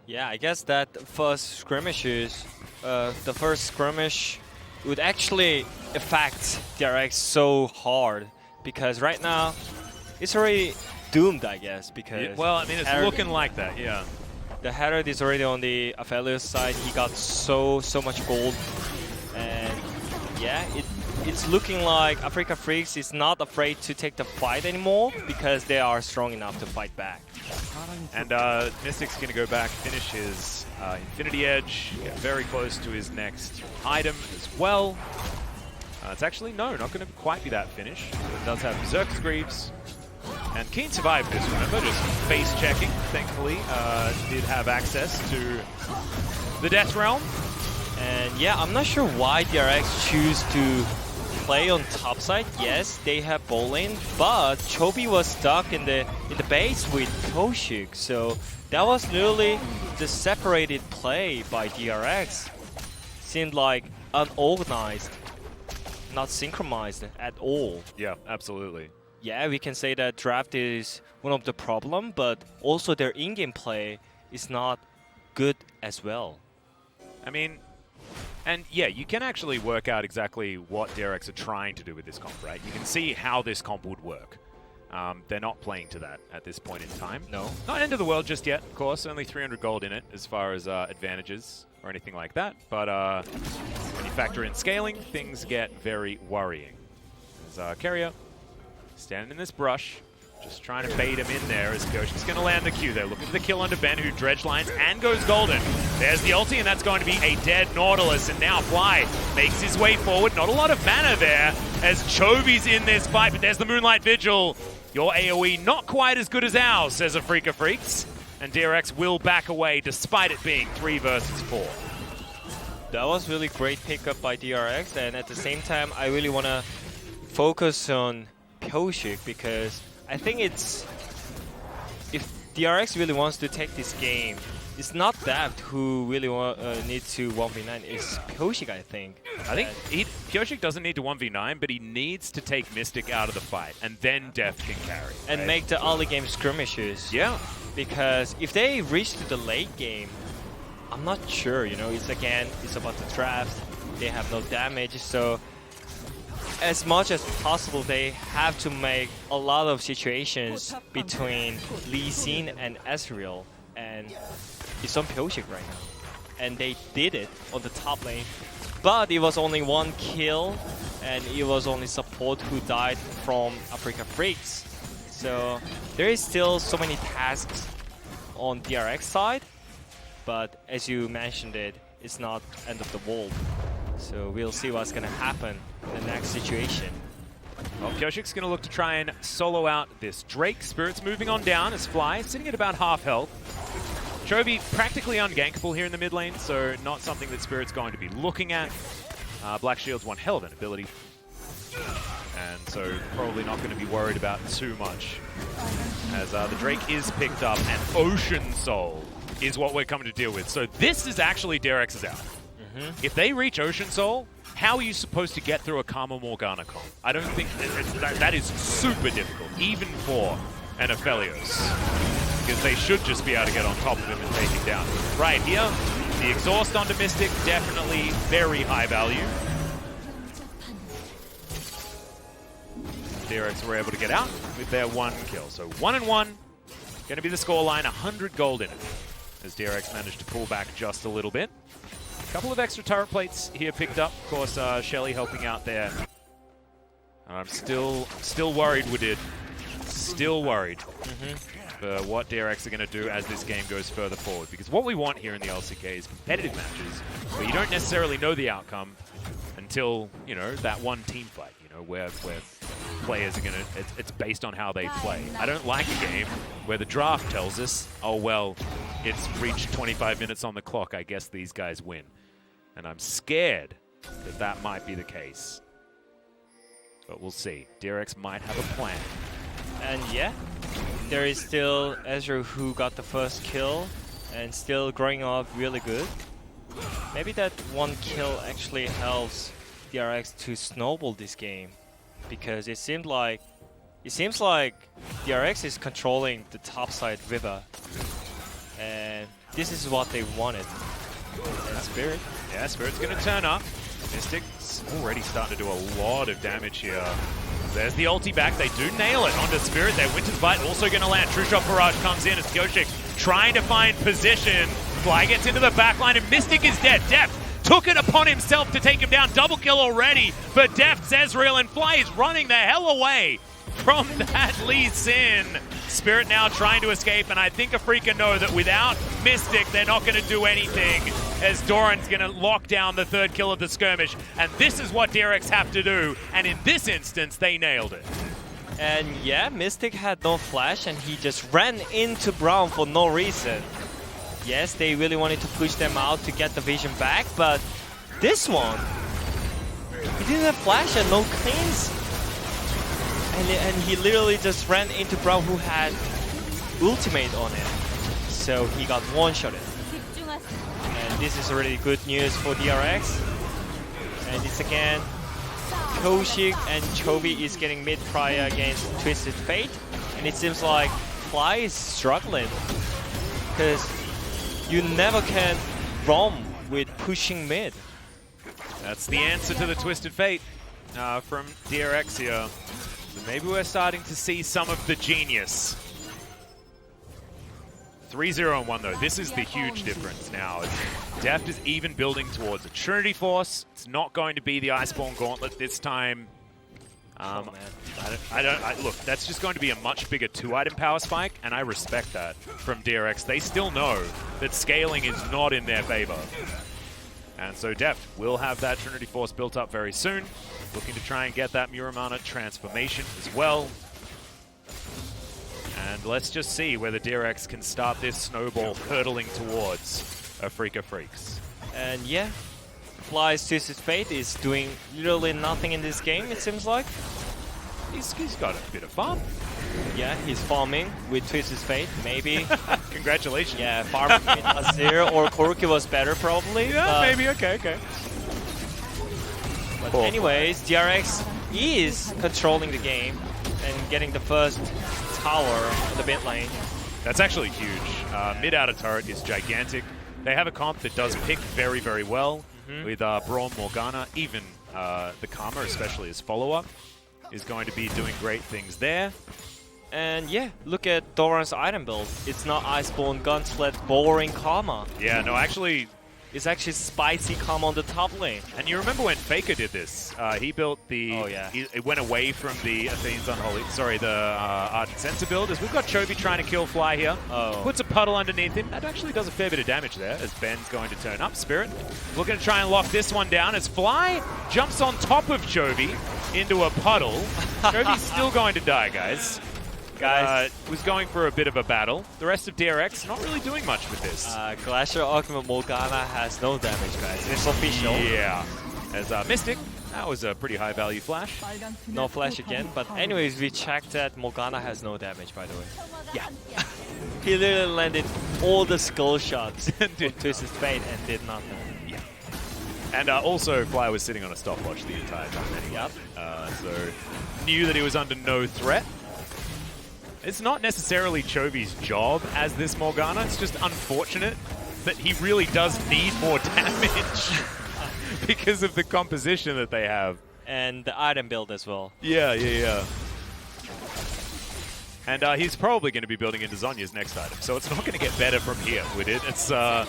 Yeah, I guess that first skirmishes, the first skirmish would actually affect DRX so hard, because right now it's already doomed, I guess, because... Well, I mean, it's looking like that, yeah. The Herald is already on the Aphelios side. He got so much gold, and yeah, it's looking like Afreeca Freecs is not afraid to take the fight anymore because they are strong enough to fight back. And Mystic's going to go back, finish his Infinity Edge, get very close to his next item as well. It's actually, no, not going to quite be that finish. It does have Berserker's Greaves. And Keen survived this, remember, just face checking, thankfully. Did have access to the Death Realm. And yeah, I'm not sure why DRX choose to play on top side. Yes, they have bot lane, but Chovy was stuck in the base with Pyoshik, so that was literally the separated play by DRX. Seemed like unorganized, not synchronized at all. Yeah, absolutely. Yeah, we can say that draft is one of the problem, but also their in-game play is not good as well. I mean, and yeah, you can actually work out exactly what DRX are trying to do with this comp, right? You can see how this comp would work. They're not playing to that at this point in time. No. Not end of the world just yet, of course. Only 300 gold in it as far as advantages or anything like that. But when you factor in scaling, things get very worrying. There's Keria standing in this brush, just trying to bait him in there as Pyoshik's going to land the Q there. Looking for the kill onto Ben, who dredge lines and goes golden. There's the ulti, and that's going to be a dead Nautilus. And now Fly makes his way forward. Not a lot of mana there as Chovy's in this fight, but there's the Moonlight Vigil. Your AoE not quite as good as ours, says Afreeca Freecs. And DRX will back away despite it being 3 versus 4. That was really great pickup by DRX, and at the same time, I really want to focus on Pyoshik because I think it's, if DRX really wants to take this game, it's not Daft who really needs to 1v9, it's Pyoshik, I think. I think Pyoshik doesn't need to 1v9, but he needs to take Mystic out of the fight, and then Deft can carry. And right? make the early game skirmishes. Yeah. Because if they reach to the late game, I'm not sure, you know, it's about the draft, they have no damage, so as much as possible, they have to make a lot of situations between Lee Sin and Ezreal, and it's on Pyoshik right now. And they did it on the top lane, but it was only 1 kill, and it was only support who died from Afreeca Freecs. So there is still so many tasks on DRX side, but as you mentioned it's not end of the world. So we'll see what's gonna happen in the next situation. Well, Pyoshik's going to look to try and solo out this Drake. Spirit's moving on down as Fly, sitting at about half health. Chovy practically ungankable here in the mid lane, so not something that Spirit's going to be looking at. Black Shield's one hell of an ability, and so probably not going to be worried about too much. As the Drake is picked up, and Ocean Soul is what we're coming to deal with. So this is actually DRX's out. If they reach Ocean Soul, how are you supposed to get through a Karma Morgana comp? I don't think that is super difficult, even for an Aphelios, because they should just be able to get on top of him and take him down. Right here, the exhaust onto Mystic, definitely very high value. DRX were able to get out with their 1 kill. So 1-1, going to be the scoreline, 100 gold in it, as DRX managed to pull back just a little bit. Couple of extra turret plates here picked up. Of course, Shelly helping out there. I'm still worried, Wadid. Still worried for what DRX are going to do as this game goes further forward. Because what we want here in the LCK is competitive matches where you don't necessarily know the outcome until, you know, that one team fight, you know, where players are going to, it's based on how they play. I don't like a game where the draft tells us, oh, well, it's reached 25 minutes on the clock, I guess these guys win. And I'm scared that that might be the case. But we'll see. DRX might have a plan. And yeah, there is still Ezreal who got the first kill and still growing up really good. Maybe that 1 kill actually helps DRX to snowball this game, because it seems like DRX is controlling the top side river, and this is what they wanted. And Spirit. Yeah, Spirit's going to turn up. Mystic's already starting to do a lot of damage here. There's the ulti back. They do nail it onto Spirit. Their Winter's Bite also going to land. True Shot Barrage comes in as Pyoshik trying to find position. Fly gets into the backline and Mystic is dead. Deft took it upon himself to take him down. Double kill already for Deft's Ezreal, and Fly is running the hell away from that Lee Sin. Spirit now trying to escape, and I think Afreeca know that without Mystic, they're not going to do anything, as Doran's going to lock down the 3rd kill of the skirmish, and this is what DRX have to do, and in this instance, they nailed it. And yeah, Mystic had no flash, and he just ran into Brown for no reason. Yes, they really wanted to push them out to get the vision back, but this one, he didn't have flash and no cleans. And he literally just ran into Brown, who had ultimate on him. So he got one-shotted. And this is really good news for DRX. And it's again, Pyoshik and Chovy is getting mid-prior against Twisted Fate. And it seems like Fly is struggling, because you never can roam with pushing mid. That's the answer to the Twisted Fate from DRX here. So maybe we're starting to see some of the genius. 3-0-1 though. This is the huge difference now. Deft is even building towards a Trinity Force. It's not going to be the Iceborne Gauntlet this time. Look, that's just going to be a much bigger 2-item power spike, and I respect that from DRX. They still know that scaling is not in their favor. And so Deft will have that Trinity Force built up very soon. Looking to try and get that Muramana transformation as well. And let's just see whether DRX can start this snowball hurtling towards Afreeca Freecs. And yeah, Fly's Twisted Fate is doing literally nothing in this game, it seems like. He's got a bit of fun. Yeah, he's farming with Twisted Fate, maybe. Congratulations. Yeah, farming with Azir or Corki was better probably. Yeah, maybe, okay. But anyways, DRX is controlling the game and getting the first tower in the mid lane. That's actually huge. Mid outer turret is gigantic. They have a comp that does pick very, very well with Braum Morgana, even the Karma, especially his follow-up, is going to be doing great things there. And yeah, look at Doran's item build. It's not Iceborne, Gunsplat, boring Karma. Yeah, no, actually... It's actually spicy Karma on the top lane. And you remember when Faker did this? He built the... Oh, yeah. It went away from the Athene's Unholy... Sorry, the Ardent Sensor build. As we've got Chovy trying to kill Fly here. Oh. Puts a puddle underneath him. That actually does a fair bit of damage there, as Ben's going to turn up. Spirit looking to try and lock this one down, as Fly jumps on top of Chovy into a puddle. Chovy's still going to die, guys. Was going for a bit of a battle. The rest of DRX not really doing much with this. Glacier Augment Morgana has no damage, guys. It's official. Yeah. As Mystic, that was a pretty high value flash. No flash again, but anyways, we checked that Morgana has no damage, by the way. Yeah. He literally landed all the skull shots on Twisted Fate and did nothing. Yeah. And also, Fly was sitting on a stopwatch the entire time anyway. Yep. So, knew that he was under no threat. It's not necessarily Chovy's job as this Morgana, it's just unfortunate that he really does need more damage because of the composition that they have. And the item build as well. Yeah. And he's probably going to be building into Zhonya's next item, so it's not going to get better from here with it. It's going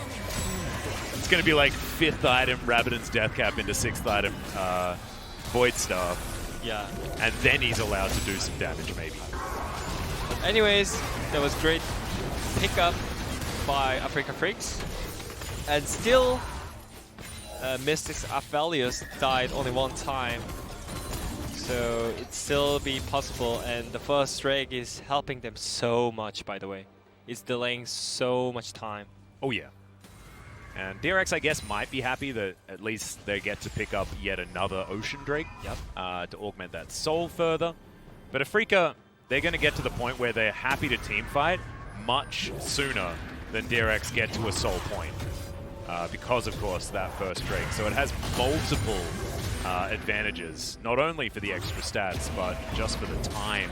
to be like 5th item, Rabbidan's Deathcap into 6th item, Void Staff. Yeah. And then he's allowed to do some damage, maybe. Anyways, that was great pickup by Afreeca Freecs. And still, Mystic's Aphelios died only one time. So it still be possible, and the first Drake is helping them so much, by the way. It's delaying so much time. Oh yeah. And DRX, I guess, might be happy that at least they get to pick up yet another Ocean Drake to augment that soul further. But Afreeca, they're going to get to the point where they're happy to team fight much sooner than DRX get to a soul point. Because, of course, that first Drake. So it has multiple advantages, not only for the extra stats, but just for the time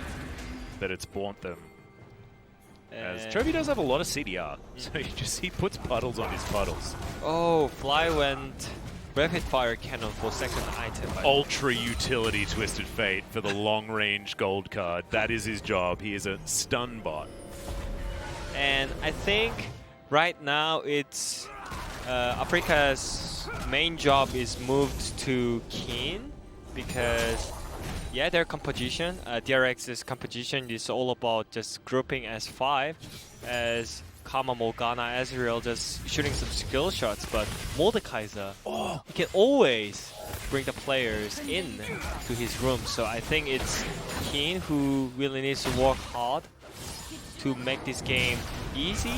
that it's bought them. As Chovy does have a lot of CDR, so he puts puddles on his puddles. Oh, Fly went Rapid Fire Cannon for second item. Ultra utility Twisted Fate for the long range gold card. That is his job. He is a stun bot. And I think right now it's Afreeca's main job is moved to Keen, because yeah, their composition, DRX's composition is all about just grouping as 5, as Karma, Morgana, Ezreal just shooting some skill shots, but Mordekaiser, he can always bring the players in to his room. So I think it's Keen who really needs to work hard to make this game easy.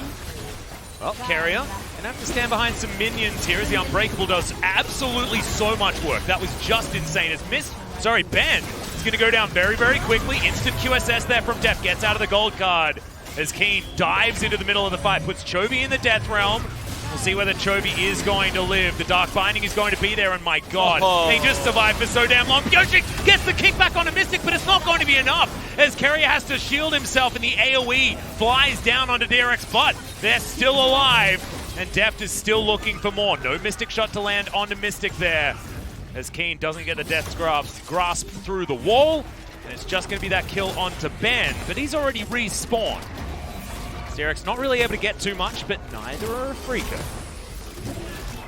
Well, Carrier gonna have to stand behind some minions here as the Unbreakable does absolutely so much work. That was just insane. As Ben is gonna go down very, very quickly. Instant QSS there from Def, gets out of the gold card. As Keen dives into the middle of the fight, puts Chovy in the Death Realm. We'll see whether Chovy is going to live. The Dark Binding is going to be there, and my god, he just survived for so damn long. Yoshi gets the kickback on a Mystic, but it's not going to be enough, as Carrier has to shield himself, and the AoE flies down onto DRX, but they're still alive, and Deft is still looking for more. No Mystic shot to land onto Mystic there, as Keen doesn't get the Death's grasp through the wall, and it's just going to be that kill onto Ben, but he's already respawned. DRX not really able to get too much, but neither are Afreeca.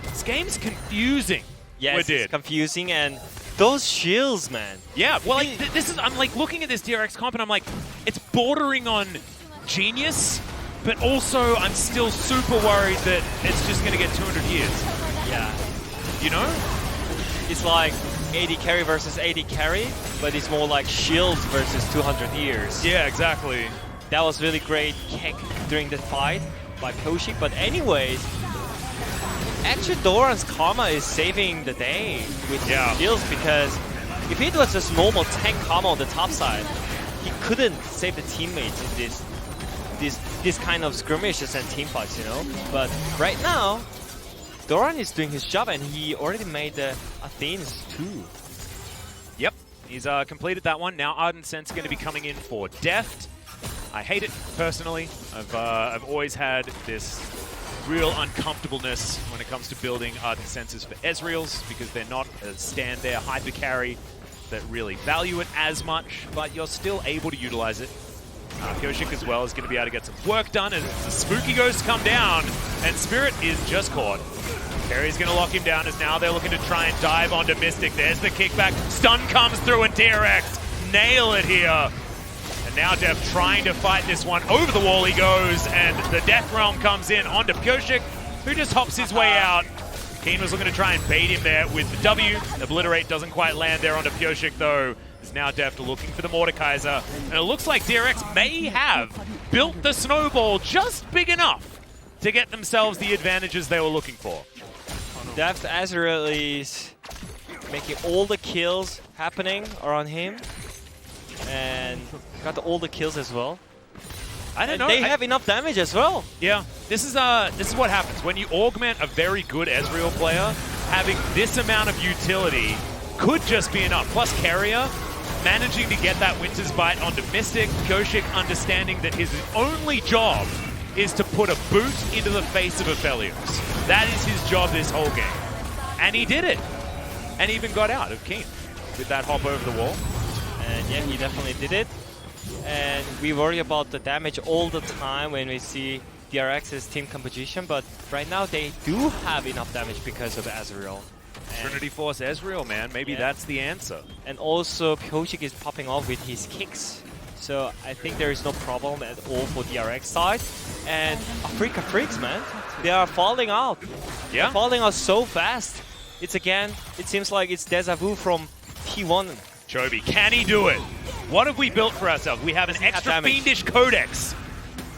This game's confusing. Yes, it's confusing, and those shields, man. Yeah, well, like, I'm like looking at this DRX comp, and I'm like, it's bordering on genius, but also I'm still super worried that it's just going to get 200 years. Yeah. You know? It's like AD carry versus AD carry, but it's more like shields versus 200 years. Yeah, exactly. That was really great kick during the fight by Koshi. But anyways, actually Doran's Karma is saving the day with his skills, because if it was just normal tank Karma on the top side, he couldn't save the teammates in this kind of skirmishes and team fights, you know. But right now, Doran is doing his job, and he already made the Athenes too. Yep, he's completed that one. Now Ardent Sense going to be coming in for Deft. I hate it personally. I've always had this real uncomfortableness when it comes to building Ardent Sensors for Ezreals, because they're not a stand there hyper carry that really value it as much, but you're still able to utilize it. Kyoshik as well is going to be able to get some work done as the Spooky Ghosts come down, and Spirit is just caught. Carry's going to lock him down as now they're looking to try and dive onto Mystic. There's the kickback. Stun comes through and DRX nail it here. And now Def trying to fight this one. Over the wall he goes, and the Death Realm comes in onto Kyoshik, who just hops his way out. Keen was looking to try and bait him there with the W. Obliterate doesn't quite land there onto Kyoshik though. Is now Deft looking for the Mordekaiser. And it looks like DRX may have built the snowball just big enough to get themselves the advantages they were looking for. Deft Azrael is making all the kills happening around him. And got all the kills as well. I don't know. They have enough damage as well. Yeah, this is what happens when you augment a very good Ezreal player. Having this amount of utility could just be enough. Plus Carrier managing to get that Winter's Bite onto Mystic. Kyoshik understanding that his only job is to put a boot into the face of Aphelios. That is his job this whole game, and he did it, and even got out of Keen with that hop over the wall. And yeah, he definitely did it. And we worry about the damage all the time when we see DRX's team composition, but right now they do have enough damage because of Azrael. Trinity Force Ezreal, man. Maybe that's the answer. And also, Kyoshik is popping off with his kicks. So I think there is no problem at all for DRX side. And Afreeca Freecs, man, they are falling out. Yeah. They're falling out so fast. It's again, it seems like it's deja vu from T1. Chovy, can he do it? What have we built for ourselves? We have an extra fiendish codex.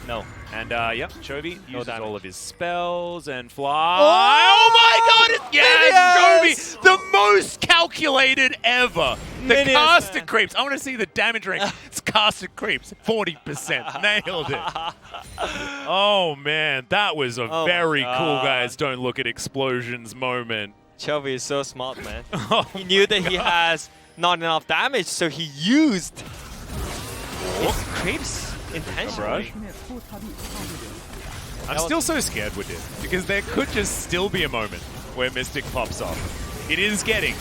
No. And yep, Chovy uses damage. all of his spells and fly. Oh my god! Yes, Chovy, the most calculated ever. The Minions, caster creeps. I want to see the damage rank. It's caster creeps, 40%. Nailed it. Oh man, that was a very cool guys don't look at explosions moment. Chovy is so smart, man. He knew that he has not enough damage, so he used his creeps intentionally. I'm still so scared with it, because there could just still be a moment where Mystic pops off. It is getting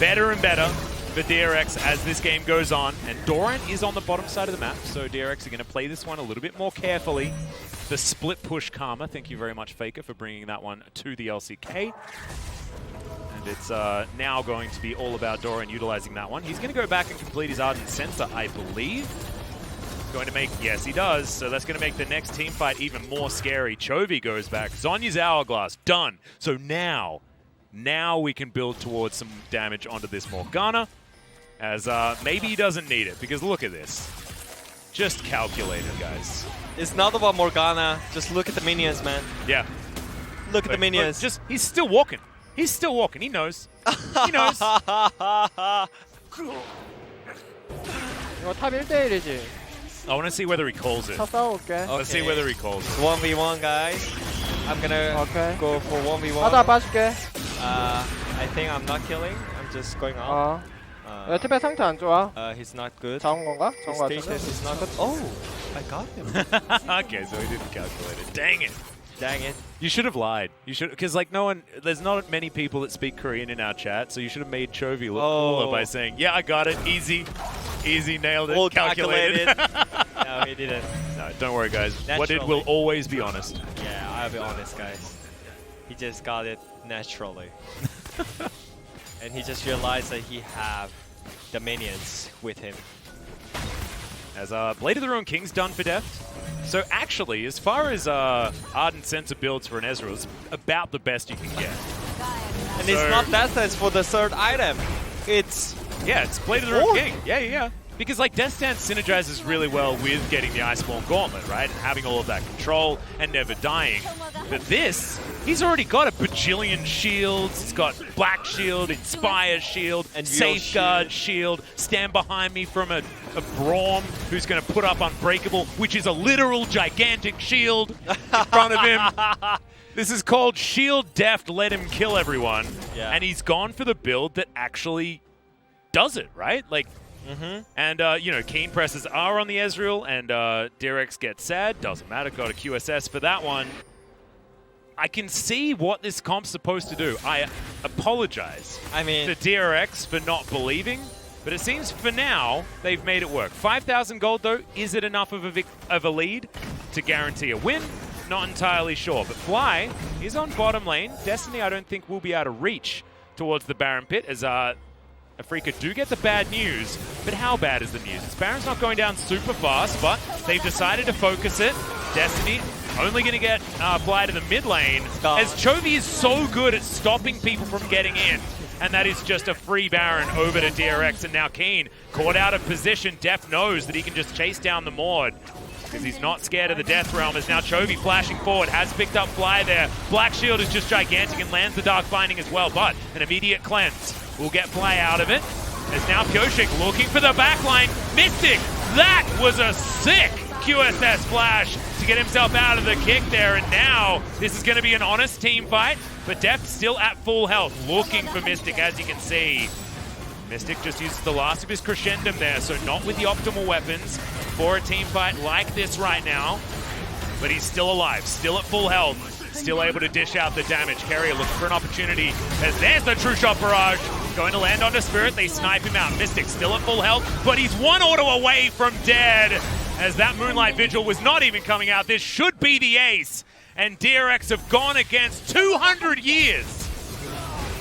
better and better for DRX as this game goes on, and Doran is on the bottom side of the map, so DRX are going to play this one a little bit more carefully. The split push Karma, thank you very much Faker for bringing that one to the LCK. And it's now going to be all about Doran utilizing that one. He's going to go back and complete his Ardent Sensor, I believe. Going to make, yes he does, so that's going to make the next team fight even more scary. Chovy goes back, Zhonya's Hourglass, done. So now we can build towards some damage onto this Morgana, as maybe he doesn't need it, because look at this. Just calculated, guys. It's not about Morgana, just look at the minions, man. Yeah. Look at the minions. Just, he's still walking. He's still walking, he knows. He knows. 이거 탑 1대1이지. I want to see whether he calls it. 탑 싸워볼게. Let's see whether he calls it. 1v1, guys. I'm gonna go for 1v1. 하다 빠질게. I think I'm not killing. I'm just going out. 야, TP 상태 안 좋아. He's not good. 잡은 건가? His 잡은 거 status 같은데? is not good. Oh, I got him. Okay, so he didn't calculate it. Dang it. Dang it. You should have lied. You should, because like no one, there's not many people that speak Korean in our chat, so you should have made Chovy look cooler by saying, "Yeah, I got it, easy, nailed it, All calculated." No, he didn't. No, don't worry, guys. Naturally. What did will always be honest. Yeah, I'll be honest, guys. He just got it naturally, and he just realized that he have the minions with him. As Blade of the Ruined King's done for Deft. So actually, as far as Ardent Sensor builds for an Ezreal, it's about the best you can get. And it's not Death Dance for the third item. It's Blade of the Ruined King. Yeah. Because like Death Dance synergizes really well with getting the Iceborne Gauntlet, right? And having all of that control and never dying. But this, he's already got a bajillion shields. He's got Black Shield, Inspire Shield, and Safeguard Shield. Stand behind me from a Braum who's going to put up Unbreakable, which is a literal gigantic shield in front of him. This is called Shield Deft, let him kill everyone. Yeah. And he's gone for the build that actually does it, right? Like, and, you know, Keen presses R on the Ezreal, and DRX gets sad. Doesn't matter, got a QSS for that one. I can see what this comp's supposed to do. I apologize I mean, to DRX for not believing, but it seems for now they've made it work. 5,000 gold though, is it enough of a lead to guarantee a win? Not entirely sure, but Fly is on bottom lane. Destiny I don't think will be able to reach towards the Baron pit as Afreeca do get the bad news, but how bad is the news? This Baron's not going down super fast, but they've decided to focus it. Destiny only going to get Fly to the mid lane, as Chovy is so good at stopping people from getting in. And that is just a free Baron over to DRX, and now Keen caught out of position. Def knows that he can just chase down the Maud, because he's not scared of the Death Realm, as now Chovy flashing forward, has picked up Fly there. Black Shield is just gigantic and lands the Dark Binding as well, but an immediate cleanse will get Fly out of it. As now Pyoshik looking for the backline. Mystic, that was a sick QSS flash to get himself out of the kick there, and now this is going to be an honest team fight, but Def still at full health, looking for Mystic, as you can see. Mystic just uses the last of his crescendum there, so not with the optimal weapons for a team fight like this right now, but he's still alive, still at full health, still able to dish out the damage. Carrier looking for an opportunity, as there's the True Shot Barrage, going to land onto Spirit, they snipe him out. Mystic still at full health, but he's one auto away from dead, as that Moonlight Vigil was not even coming out. This should be the ace, and DRX have gone against 200 years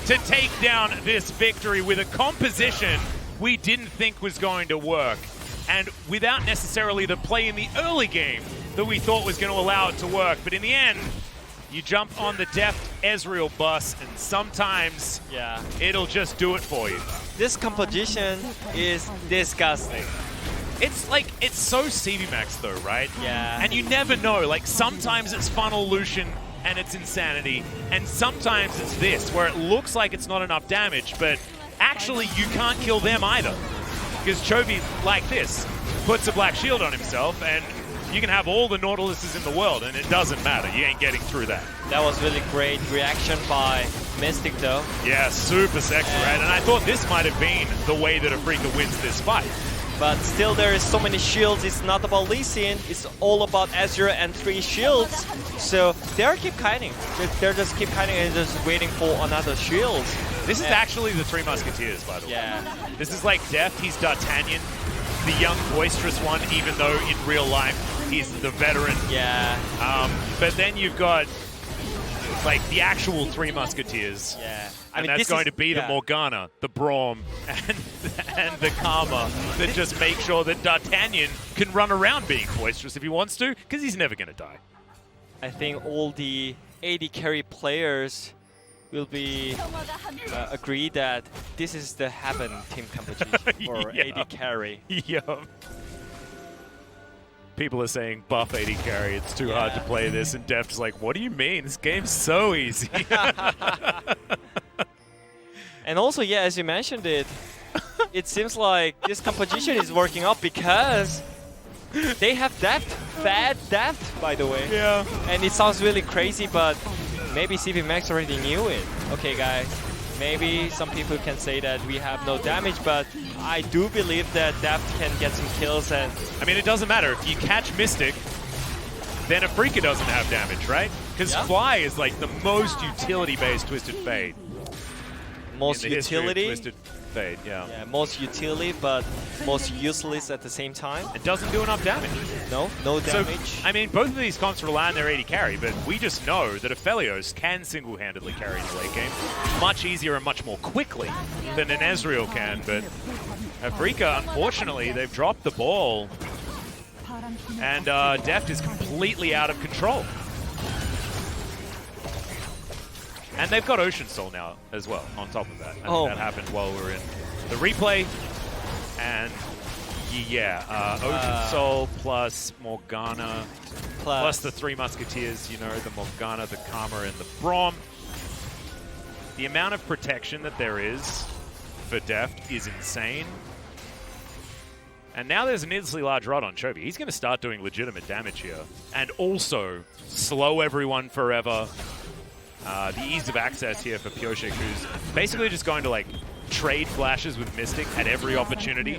to take down this victory with a composition we didn't think was going to work, and without necessarily the play in the early game that we thought was going to allow it to work. But in the end, you jump on the Deft Ezreal bus, and sometimes it'll just do it for you. This composition is disgusting. It's like, it's so CV Max though, right? Yeah. And you never know, like sometimes it's Funnel Lucian and it's insanity, and sometimes it's this, where it looks like it's not enough damage, but actually you can't kill them either. Because Chovy, like this, puts a Black Shield on himself, and you can have all the Nautiluses in the world, and it doesn't matter. You ain't getting through that. That was really great reaction by Mystic, though. Yeah, super sexy, right? And I thought this might have been the way that Afreeca wins this fight. But still, there is so many shields. It's not about Lee Sin. It's all about Azure and 3 shields. So they keep kiting. They're just keep kiting and just waiting for another shield. This is actually the 3 Musketeers, by the way. Yeah. This is like Deft. He's D'Artagnan, the young, boisterous one, even though in real life he's the veteran. Yeah. But then you've got like the actual 3 Musketeers. Yeah. And that's going to be the Morgana, the Braum, and the Karma that just make sure that D'Artagnan can run around being boisterous if he wants to, because he's never going to die. I think all the AD carry players will be agree that this is the Heaven team composition for AD carry. Yeah. People are saying buff AD carry, it's too hard to play this, and Deft's like, what do you mean? This game's so easy. And also, yeah, as you mentioned it, it seems like this composition is working out because they have depth, bad depth, by the way. Yeah. And it sounds really crazy, but maybe CV Max already knew it. Okay, guys, maybe some people can say that we have no damage, but I do believe that depth can get some kills. And I mean, it doesn't matter. If you catch Mystic, then Afreeca doesn't have damage, right? Because Fly is like the most utility-based Twisted Fate. Most utility? Twisted Fate, yeah, most utility, but most useless at the same time. It doesn't do enough damage. No damage. So, I mean, both of these comps rely on their AD carry, but we just know that Aphelios can single-handedly carry in the late game much easier and much more quickly than an Ezreal can, but Afreeca, unfortunately, they've dropped the ball, and Deft is completely out of control. And they've got Ocean Soul now as well, on top of that. I think that happened while we were in the replay. And Ocean Soul plus Morgana, plus the 3 Musketeers, you know, the Morgana, the Karma, and the Braum. The amount of protection that there is for Deft is insane. And now there's an needlessly large rod on Chovy. He's going to start doing legitimate damage here. And also slow everyone forever. The ease of access here for Pyoshik, who's basically just going to like trade flashes with Mystic at every opportunity.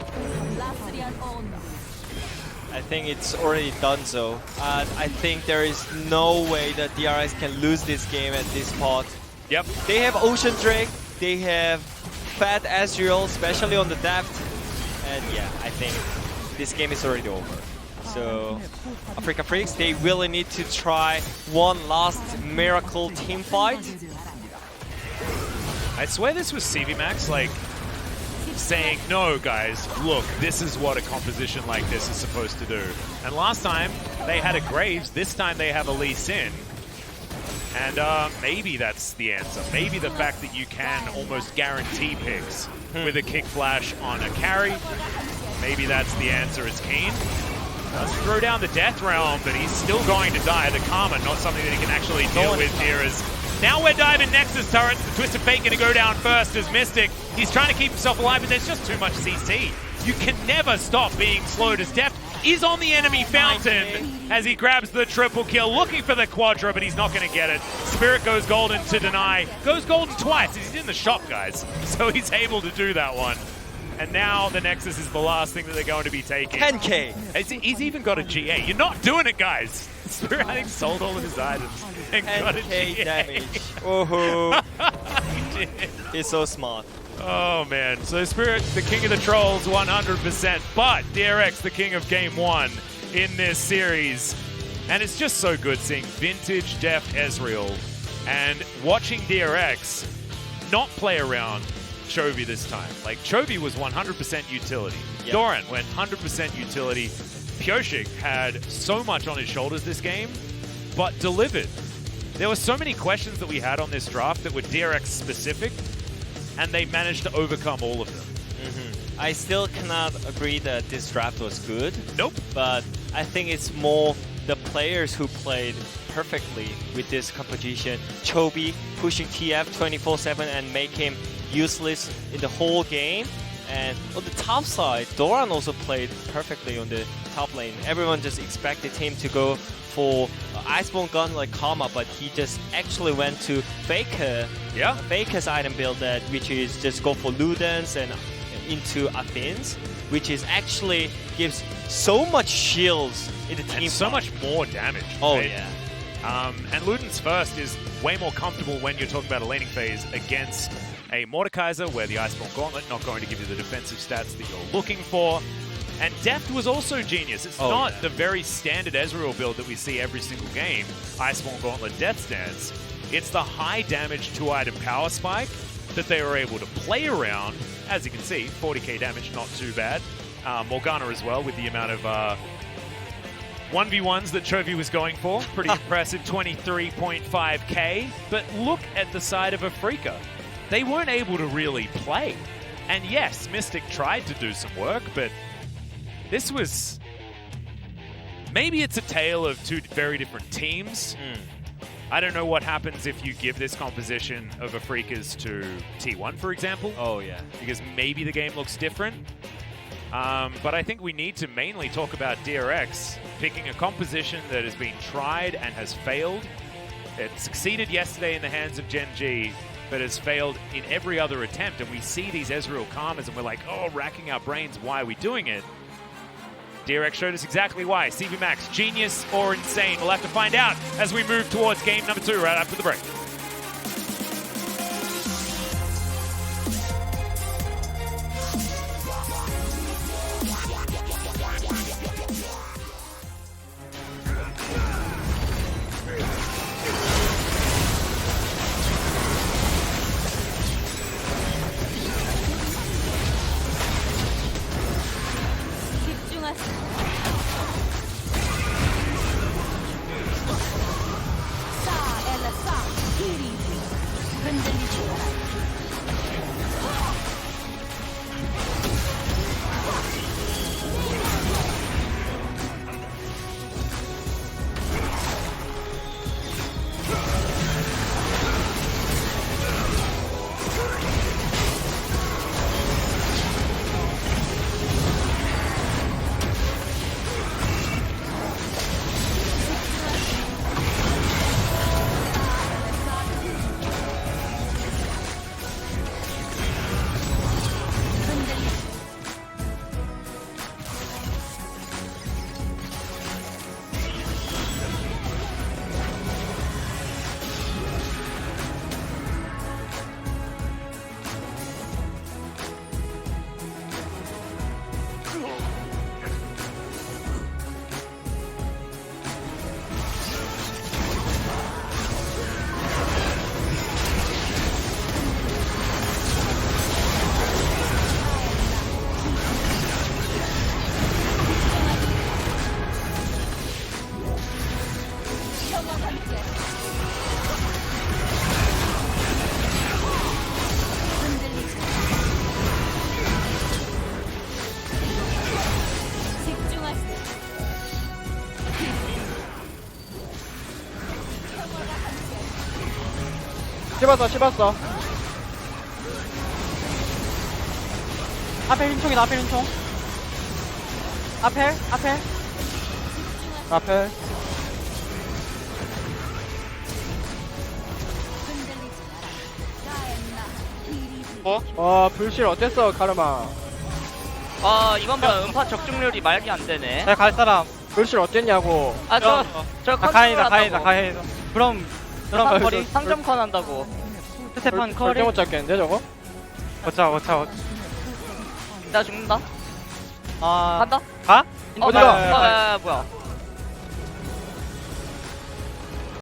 I think it's already done so. I think there is no way that DRX can lose this game at this spot. Yep. They have Ocean Drake, they have Fat Ezreal, especially on the depth. And yeah, I think this game is already over. So, Afreeca Freecs, they really need to try one last miracle team fight. I swear this was CV Max, like, saying, no, guys, look, this is what a composition like this is supposed to do. And last time, they had a Graves. This time, they have a Lee Sin. And maybe that's the answer. Maybe the fact that you can almost guarantee picks with a kick flash on a carry. Maybe that's the answer. It's Keen. Does throw down the Death Realm, but he's still going to die. The Karma, not something that he can actually deal with here. Now we're diving Nexus turrets. The Twisted Fate going to go down first as Mystic. He's trying to keep himself alive, but there's just too much CC. You can never stop being slowed as Deft is on the enemy fountain as he grabs the triple kill, looking for the Quadra, but he's not going to get it. Spirit goes golden to deny. Goes golden twice. He's in the shop, guys, so he's able to do that one. And now the Nexus is the last thing that they're going to be taking. 10k. He's even got a GA. You're not doing it, guys. Spirit, I think, sold all of his items and got a 10k GA. damage. Oh, He did. he's so smart. Oh, man. So Spirit, the king of the trolls, 100%. But DRX, the king of game one in this series. And it's just so good seeing vintage Deft Ezreal and watching DRX not play around Chovy this time. Like, Chovy was 100% utility. Yep. Doran went 100% utility. Pioshik had so much on his shoulders this game, but delivered. There were so many questions that we had on this draft that were DRX specific, and they managed to overcome all of them. I still cannot agree that this draft was good. Nope. But I think it's more the players who played perfectly with this composition. Chovy pushing TF 24/7 and make him useless in the whole game. And on the top side, Doran also played perfectly on the top lane. Everyone just expected him to go for Iceborne Gun like Karma, but he just actually went to Faker. Yeah. Faker's item build, that which is just go for Ludens and into Athens, which is actually gives so much shields in the team And so fight. much more damage. Oh right? yeah. And Luden's first is way more comfortable when you're talking about a laning phase against a Mordekaiser, where the Iceborne Gauntlet not going to give you the defensive stats that you're looking for. And Deft was also genius. It's not the very standard Ezreal build that we see every single game, Iceborne Gauntlet Death Stance. It's the high damage 2-item power spike that they were able to play around. As you can see, 40k damage, not too bad. Morgana as well, with the amount of 1v1s that Chovy was going for. Pretty impressive, 23.5k. But look at the side of Afreeca. They weren't able to really play. And yes, Mystic tried to do some work, but this was... Maybe it's a tale of two very different teams. I don't know what happens if you give this composition of Afreecas to T1, for example. Oh yeah. Because maybe the game looks different. But I think we need to mainly talk about DRX picking a composition that has been tried and has failed. It succeeded yesterday in the hands of Gen G, but has failed in every other attempt. And we see these Ezreal Karmas and we're like, oh, racking our brains, why are we doing it? DRX showed us exactly why. CV Max, genius or insane? We'll have to find out as we move towards game number 2 right after the break. 씹었어. 앞에 흰총이다 앞에 흰총. 앞에 앞에. 불실 어땠어, 카르마? 이번 번 음파 적중률이 말이 안 되네. 내가 갈 사람. 불실 어땠냐고. 저 가인이다 컨트롤 가인이다. 그럼 거리 3점 컨 한다고. 스테판 절대 커리. 못 잡겠는데, 저거? 어차. 나 죽는다. 아 간다. 가? 어, 어디가? 뭐야? 뭐야?